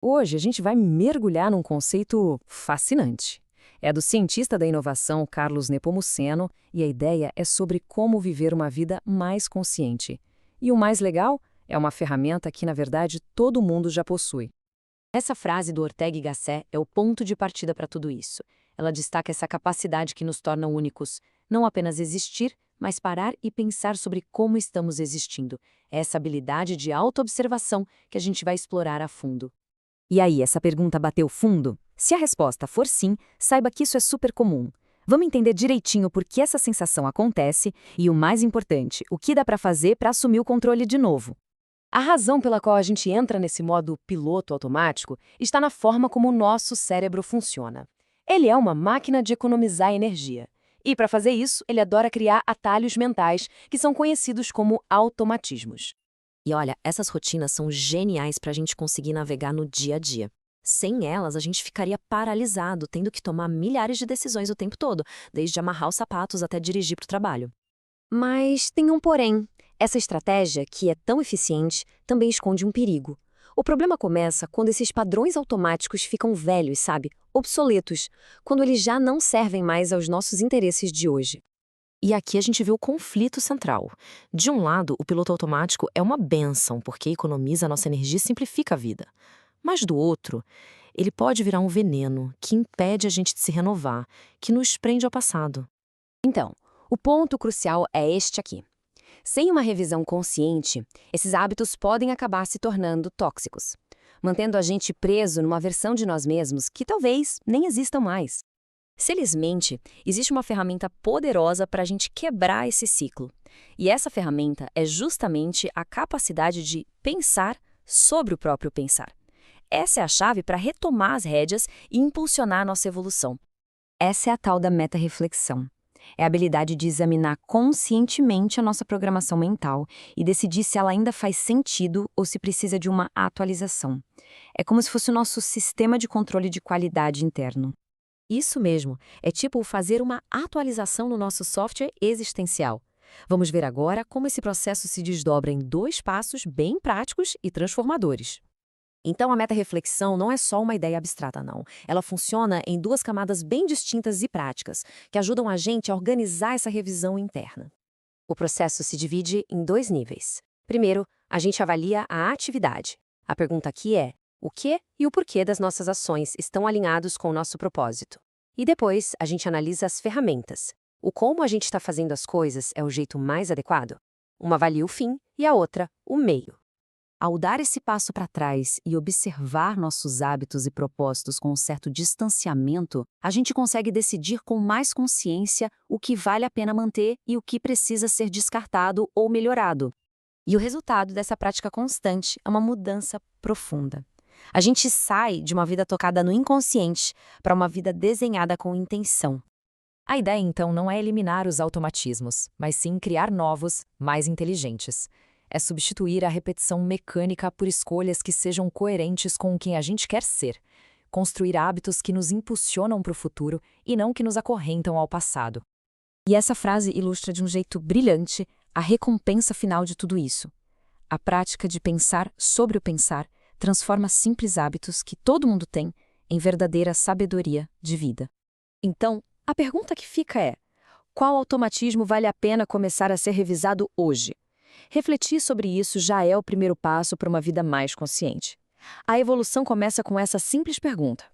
Hoje a gente vai mergulhar num conceito fascinante. É do cientista da inovação Carlos Nepomuceno e a ideia é sobre como viver uma vida mais consciente. E o mais legal é uma ferramenta que, na verdade, todo mundo já possui. Essa frase do Ortega y Gasset é o ponto de partida para tudo isso. Ela destaca essa capacidade que nos torna únicos, não apenas existir, mas parar e pensar sobre como estamos existindo. É essa habilidade de autoobservação que a gente vai explorar a fundo. E aí, essa pergunta bateu fundo? Se a resposta for sim, saiba que isso é super comum. Vamos entender direitinho por que essa sensação acontece e, o mais importante, o que dá para fazer para assumir o controle de novo. A razão pela qual a gente entra nesse modo piloto automático está na forma como o nosso cérebro funciona. Ele é uma máquina de economizar energia. E, para fazer isso, ele adora criar atalhos mentais, que são conhecidos como automatismos. E olha, essas rotinas são geniais para a gente conseguir navegar no dia a dia. Sem elas, a gente ficaria paralisado, tendo que tomar milhares de decisões o tempo todo, desde amarrar os sapatos até dirigir para o trabalho. Mas tem um porém. Essa estratégia, que é tão eficiente, também esconde um perigo. O problema começa quando esses padrões automáticos ficam velhos, sabe? Obsoletos, quando eles já não servem mais aos nossos interesses de hoje. E aqui a gente vê o conflito central. De um lado, o piloto automático é uma bênção, porque economiza a nossa energia e simplifica a vida. Mas do outro, ele pode virar um veneno que impede a gente de se renovar, que nos prende ao passado. Então, o ponto crucial é este aqui. Sem uma revisão consciente, esses hábitos podem acabar se tornando tóxicos, mantendo a gente preso numa versão de nós mesmos que talvez nem existam mais. Felizmente, existe uma ferramenta poderosa para a gente quebrar esse ciclo. E essa ferramenta é justamente a capacidade de pensar sobre o próprio pensar. Essa é a chave para retomar as rédeas e impulsionar a nossa evolução. Essa é a tal da meta-reflexão. É a habilidade de examinar conscientemente a nossa programação mental e decidir se ela ainda faz sentido ou se precisa de uma atualização. É como se fosse o nosso sistema de controle de qualidade interno. Isso mesmo, é tipo fazer uma atualização no nosso software existencial. Vamos ver agora como esse processo se desdobra em 2 passos bem práticos e transformadores. Então, a meta-reflexão não é só uma ideia abstrata, não. Ela funciona em 2 camadas bem distintas e práticas, que ajudam a gente a organizar essa revisão interna. O processo se divide em 2 níveis. Primeiro, a gente avalia a atividade. A pergunta aqui é: o que e o porquê das nossas ações estão alinhados com o nosso propósito? E depois, a gente analisa as ferramentas. O como a gente está fazendo as coisas é o jeito mais adequado? Uma avalia o fim e a outra, o meio. Ao dar esse passo para trás e observar nossos hábitos e propósitos com um certo distanciamento, a gente consegue decidir com mais consciência o que vale a pena manter e o que precisa ser descartado ou melhorado. E o resultado dessa prática constante é uma mudança profunda. A gente sai de uma vida tocada no inconsciente para uma vida desenhada com intenção. A ideia, então, não é eliminar os automatismos, mas sim criar novos, mais inteligentes. É substituir a repetição mecânica por escolhas que sejam coerentes com quem a gente quer ser. Construir hábitos que nos impulsionam para o futuro e não que nos acorrentam ao passado. E essa frase ilustra de um jeito brilhante a recompensa final de tudo isso. A prática de pensar sobre o pensar transforma simples hábitos que todo mundo tem em verdadeira sabedoria de vida. Então, a pergunta que fica é: qual automatismo vale a pena começar a ser revisado hoje? Refletir sobre isso já é o primeiro passo para uma vida mais consciente. A evolução começa com essa simples pergunta: